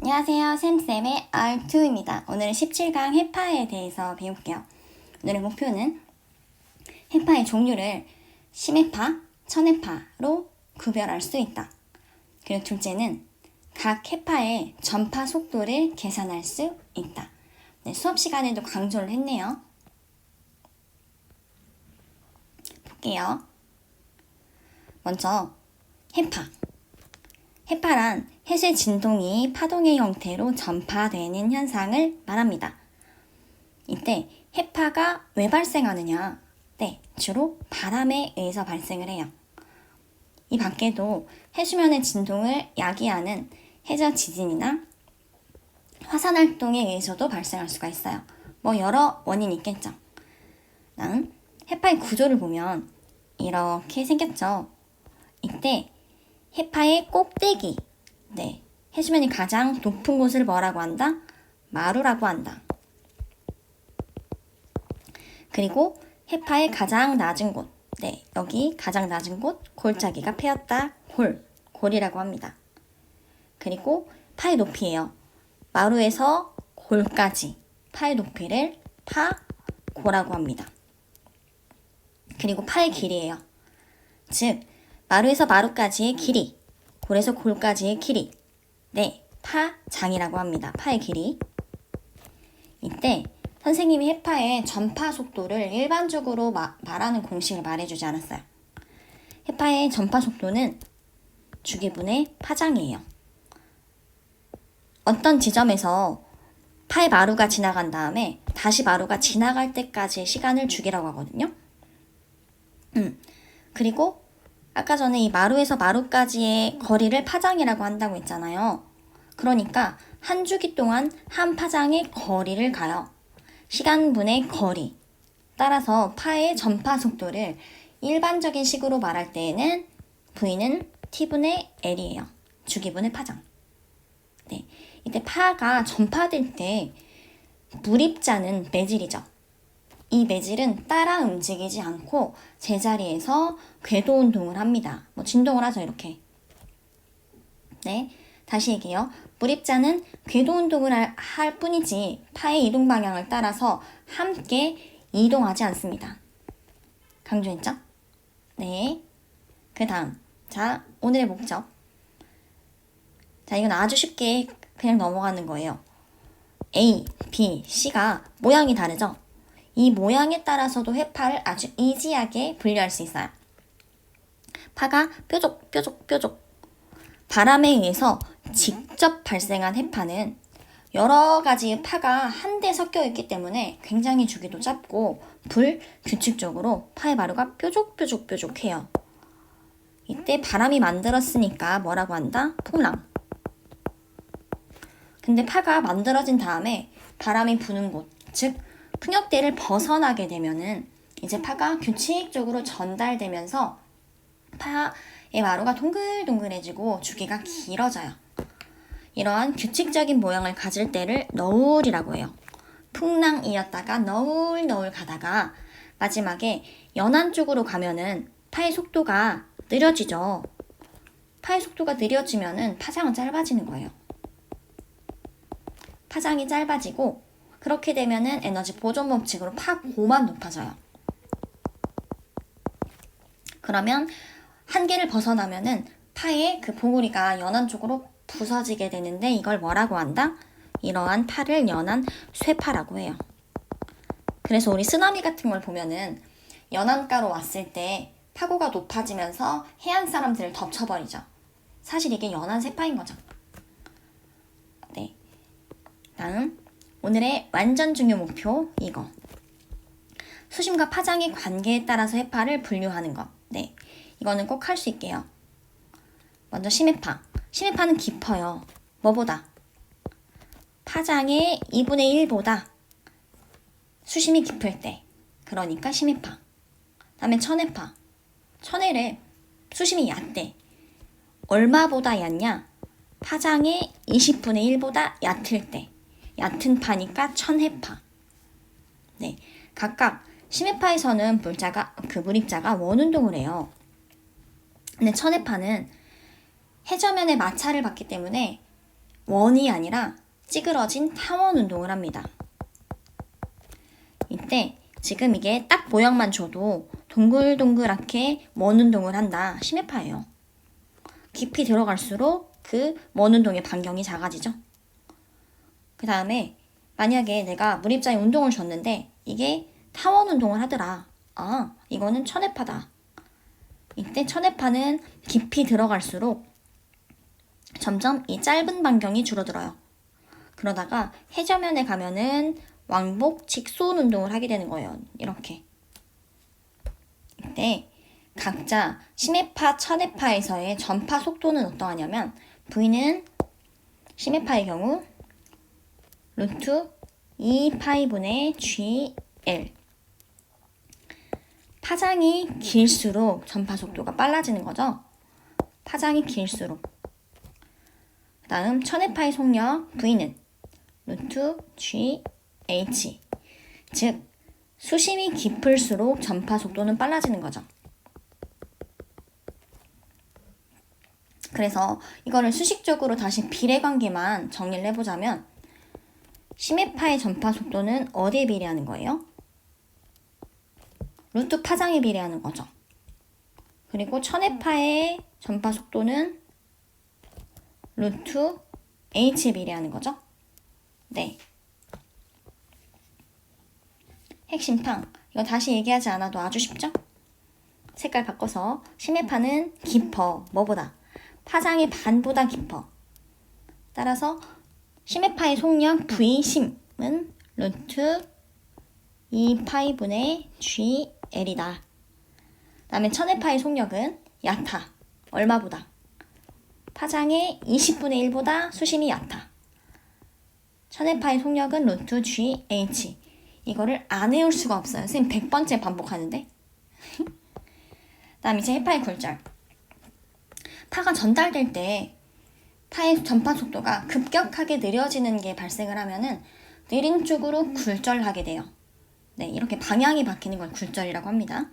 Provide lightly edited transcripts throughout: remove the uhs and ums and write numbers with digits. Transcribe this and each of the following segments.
안녕하세요. 샘쌤의 R2입니다. 오늘은 17강 해파에 대해서 배울게요. 오늘의 목표는 해파의 종류를 심해파, 천해파로 구별할 수 있다. 그리고 둘째는 각 해파의 전파 속도를 계산할 수 있다. 네, 수업 시간에도 강조를 했네요. 볼게요. 먼저 해파. 해파란 해수의 진동이 파동의 형태로 전파되는 현상을 말합니다. 이때 해파가 왜 발생하느냐? 네, 주로 바람에 의해서 발생을 해요. 이 밖에도 해수면의 진동을 야기하는 해저 지진이나 화산 활동에 의해서도 발생할 수가 있어요. 여러 원인이 있겠죠. 다음, 해파의 구조를 보면 이렇게 생겼죠. 이때 해파의 꼭대기, 네, 해수면이 가장 높은 곳을 뭐라고 한다? 마루라고 한다. 그리고 해파의 가장 낮은 곳, 네, 여기 가장 낮은 곳, 골짜기가 패였다, 골이라고 합니다. 그리고 파의 높이예요. 마루에서 골까지 파의 높이를 파고라고 합니다. 그리고 파의 길이예요. 즉, 마루에서 마루까지의 길이, 골에서 골까지의 길이, 네, 파장이라고 합니다. 파의 길이. 이때 선생님이 해파의 전파 속도를 일반적으로 말하는 공식을 말해주지 않았어요. 해파의 전파 속도는 주기분의 파장이에요. 어떤 지점에서 파의 마루가 지나간 다음에 다시 마루가 지나갈 때까지의 시간을 주기라고 하거든요. 그리고 아까 전에 이 마루에서 마루까지의 거리를 파장이라고 한다고 했잖아요. 그러니까 한 주기 동안 한 파장의 거리를 가요. 시간분의 거리. 따라서 파의 전파 속도를 일반적인 식으로 말할 때에는 V는 T분의 L이에요. 주기분의 파장. 네, 이때 파가 전파될 때 물입자는 매질이죠. 이 매질은 따라 움직이지 않고 제자리에서 궤도 운동을 합니다. 진동을 하죠, 이렇게. 네, 다시 얘기해요. 물입자는 궤도 운동을 할 뿐이지 파의 이동 방향을 따라서 함께 이동하지 않습니다. 강조했죠? 네. 그 다음. 자, 오늘의 목적. 자, 이건 아주 쉽게 그냥 넘어가는 거예요. A, B, C가 모양이 다르죠? 이 모양에 따라서도 해파를 아주 이지하게 분류할 수 있어요. 파가 뾰족. 바람에 의해서 직접 발생한 해파는 여러 가지 파가 한데 섞여 있기 때문에 굉장히 주기도 짧고 불규칙적으로 파의 마루가 뾰족해요. 이때 바람이 만들었으니까 뭐라고 한다? 풍랑. 근데 파가 만들어진 다음에 바람이 부는 곳, 즉 풍역대를 벗어나게 되면은 이제 파가 규칙적으로 전달되면서 파의 마루가 동글동글해지고 주기가 길어져요. 이러한 규칙적인 모양을 가질 때를 너울이라고 해요. 풍랑이었다가 너울 가다가 마지막에 연안 쪽으로 가면은 파의 속도가 느려지죠. 파의 속도가 느려지면은 파장은 짧아지는 거예요. 파장이 짧아지고 그렇게 되면은 에너지 보존 법칙으로 파고만 높아져요. 그러면 한계를 벗어나면은 파의 그 봉우리가 연안 쪽으로 부서지게 되는데 이걸 뭐라고 한다? 이러한 파를 연안 쇠파라고 해요. 그래서 우리 쓰나미 같은 걸 보면은 연안가로 왔을 때 파고가 높아지면서 해안 사람들을 덮쳐버리죠. 사실 이게 연안 쇠파인 거죠. 네. 다음. 오늘의 완전 중요 목표 이거. 수심과 파장의 관계에 따라서 해파를 분류하는 것. 네, 이거는 꼭 할 수 있게요. 먼저 심해파. 심해파는 깊어요. 뭐보다? 파장의 2분의 1보다 수심이 깊을 때. 그러니까 심해파. 다음에 천해파. 천해를 수심이 얕대. 얼마보다 얕냐? 파장의 20분의 1보다 얕을 때. 얕은 파니까 천해파. 네, 각각 심해파에서는 물입자가 원운동을 해요. 근데 천해파는 해저면의 마찰을 받기 때문에 원이 아니라 찌그러진 타원 운동을 합니다. 이때 지금 이게 딱 모양만 줘도 동글동글하게 원 운동을 한다. 심해파예요. 깊이 들어갈수록 그 원 운동의 반경이 작아지죠. 그 다음에 만약에 내가 물입자에 운동을 줬는데 이게 타원 운동을 하더라. 아, 이거는 천회파다. 이때 천회파는 깊이 들어갈수록 점점 이 짧은 반경이 줄어들어요. 그러다가 해저면에 가면은 왕복 직소운 운동을 하게 되는 거예요. 이렇게. 이때 각자 심해파, 천해파에서의 전파 속도는 어떠하냐면 V는 심해파의 경우 루트 2파이분의 GL. 파장이 길수록 전파 속도가 빨라지는 거죠. 파장이 길수록. 그 다음 천해파의 속력 V는 루트 GH. 즉 수심이 깊을수록 전파 속도는 빨라지는 거죠. 그래서 이거를 수식적으로 다시 비례관계만 정리를 해보자면 심해파의 전파 속도는 어디에 비례하는 거예요? 루트 파장에 비례하는 거죠. 그리고 천해파의 전파 속도는 루트 H에 비례하는 거죠. 네. 핵심탕. 이거 다시 얘기하지 않아도 아주 쉽죠? 색깔 바꿔서 심해파는 깊어. 뭐보다? 파장의 반보다 깊어. 따라서 심해파의 속력 V심은 루트 2파이분의 GL이다. 그 다음에 천해파의 속력은 얕아. 얼마보다? 파장의 20분의 1보다 수심이 얕아. 천해파의 속력은 루트 GH. 이거를 안 외울 수가 없어요. 선생님 100번째 반복하는데. 그 다음 이제 해파의 굴절. 파가 전달될 때 파의 전파 속도가 급격하게 느려지는 게 발생을 하면은 느린 쪽으로 굴절하게 돼요. 네, 이렇게 방향이 바뀌는 걸 굴절이라고 합니다.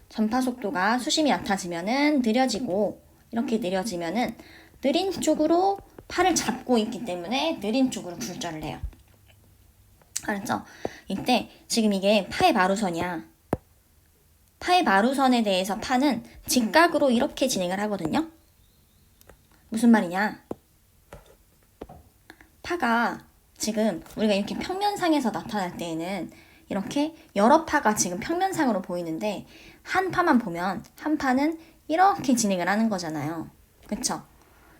전파 속도가 수심이 얕아지면은 느려지고 이렇게 느려지면은 느린 쪽으로 파를 잡고 있기 때문에 느린 쪽으로 굴절을 해요. 알았죠? 이때 지금 이게 파의 마루선이야. 파의 마루선에 대해서 파는 직각으로 이렇게 진행을 하거든요. 무슨 말이냐? 파가 지금 우리가 이렇게 평면상에서 나타날 때에는 이렇게 여러 파가 지금 평면상으로 보이는데 한 파만 보면 한 파는 이렇게 진행을 하는 거잖아요. 그쵸?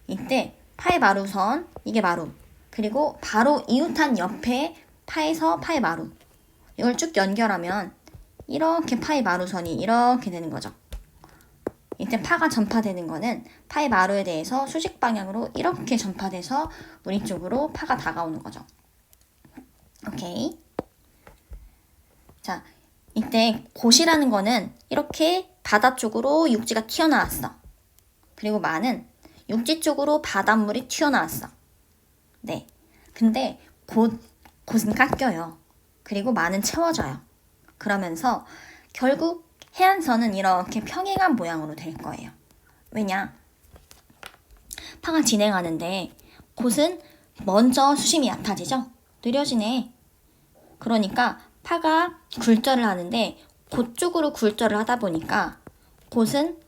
이때 파의 마루선, 이게 마루. 그리고 바로 이웃한 옆에 파에서 파의 마루. 이걸 쭉 연결하면 이렇게 파의 마루선이 이렇게 되는 거죠. 이때 파가 전파되는 거는 파의 마루에 대해서 수직 방향으로 이렇게 전파돼서 우리 쪽으로 파가 다가오는 거죠. 오케이. 자, 이때 곧이라는 거는 이렇게 바다 쪽으로 육지가 튀어나왔어. 그리고 마는 육지 쪽으로 바닷물이 튀어나왔어. 네. 근데 곧은 깎여요. 그리고 마는 채워져요. 그러면서 결국 해안선은 이렇게 평행한 모양으로 될 거예요. 왜냐? 파가 진행하는데 곧은 먼저 수심이 얕아지죠? 느려지네. 그러니까 파가 굴절을 하는데 곧 쪽으로 굴절을 하다 보니까 곧은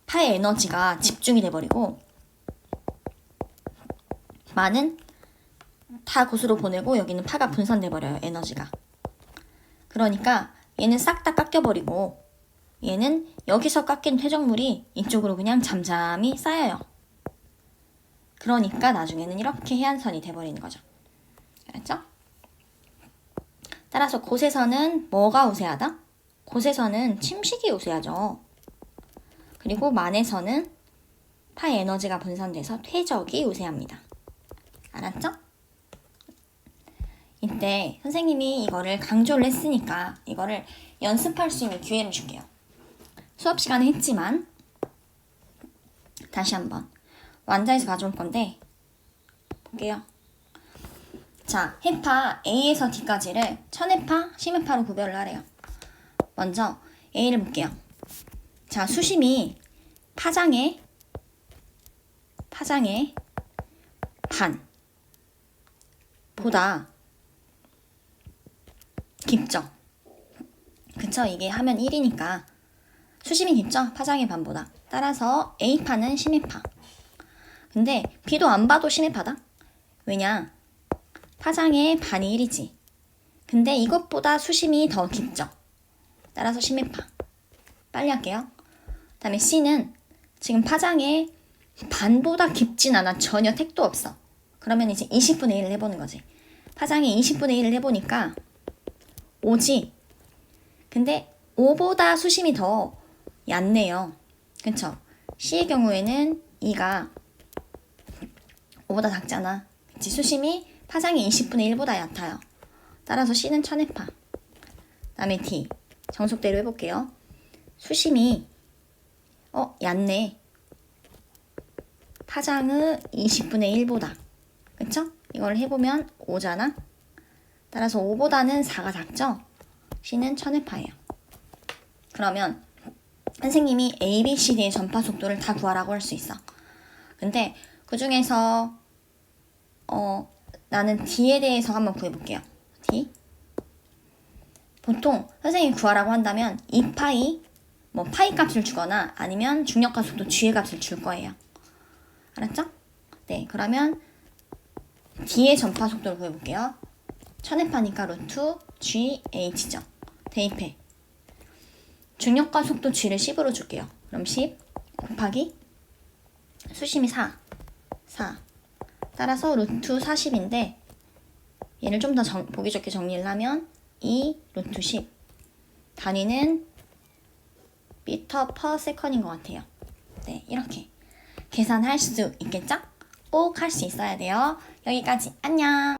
파의 에너지가 집중이 돼버리고 마는 다 곳으로 보내고 여기는 파가 분산돼버려요. 에너지가. 그러니까 얘는 싹 다 깎여버리고 얘는 여기서 깎인 퇴적물이 이쪽으로 그냥 잠잠히 쌓여요. 그러니까 나중에는 이렇게 해안선이 돼버리는 거죠. 알았죠? 따라서 곳에서는 뭐가 우세하다? 곳에서는 침식이 우세하죠. 그리고 만에서는 파의 에너지가 분산돼서 퇴적이 우세합니다. 알았죠? 이때 선생님이 이거를 강조를 했으니까 이거를 연습할 수 있는 기회를 줄게요. 수업 시간에 했지만 다시 한번 완자에서 가져올 건데 볼게요. 자, 해파 A에서 D까지를 천해파, 심해파로 구별을 하래요. 먼저 A를 볼게요. 자, 수심이 파장에 반 보다 깊죠? 그쵸? 이게 하면 1이니까 수심이 깊죠? 파장의 반보다. 따라서 A파는 심해파. 근데 B도 안 봐도 심해파다? 왜냐? 파장의 반이 1이지. 근데 이것보다 수심이 더 깊죠? 따라서 심해파. 빨리 할게요. 그 다음에 C는 지금 파장의 반보다 깊진 않아. 전혀 택도 없어. 그러면 이제 20분의 1을 해보는 거지. 파장의 20분의 1을 해보니까 5지. 근데 5보다 수심이 더 얕네요. 그쵸? C의 경우에는 2가 5보다 작잖아. 그치? 수심이 파장의 20분의 1보다 얕아요. 따라서 C는 천해파. 다음에 D. 정석대로 해볼게요. 수심이 얕네. 파장의 20분의 1보다. 그쵸? 이걸 해보면 5잖아. 따라서 5보다는 4가 작죠? C는 천해파예요. 그러면 선생님이 A, B, C, D의 전파 속도를 다 구하라고 할 수 있어. 근데 그 중에서 나는 D에 대해서 한번 구해볼게요. D. 보통 선생님이 구하라고 한다면 2파이, 파이 값을 주거나 아니면 중력과 속도 G의 값을 줄 거예요. 알았죠? 네, 그러면 D의 전파 속도를 구해볼게요. 천해파니까 루트 GH죠. 대입해. 중력과 속도 G를 10으로 줄게요. 그럼 10 곱하기 수심이 4. 따라서 루트 40인데 얘를 좀 더 보기 좋게 정리를 하면 2 루트 10. 단위는 미터 퍼 세컨인 것 같아요. 네, 이렇게 계산할 수 있겠죠? 꼭 할 수 있어야 돼요. 여기까지. 안녕.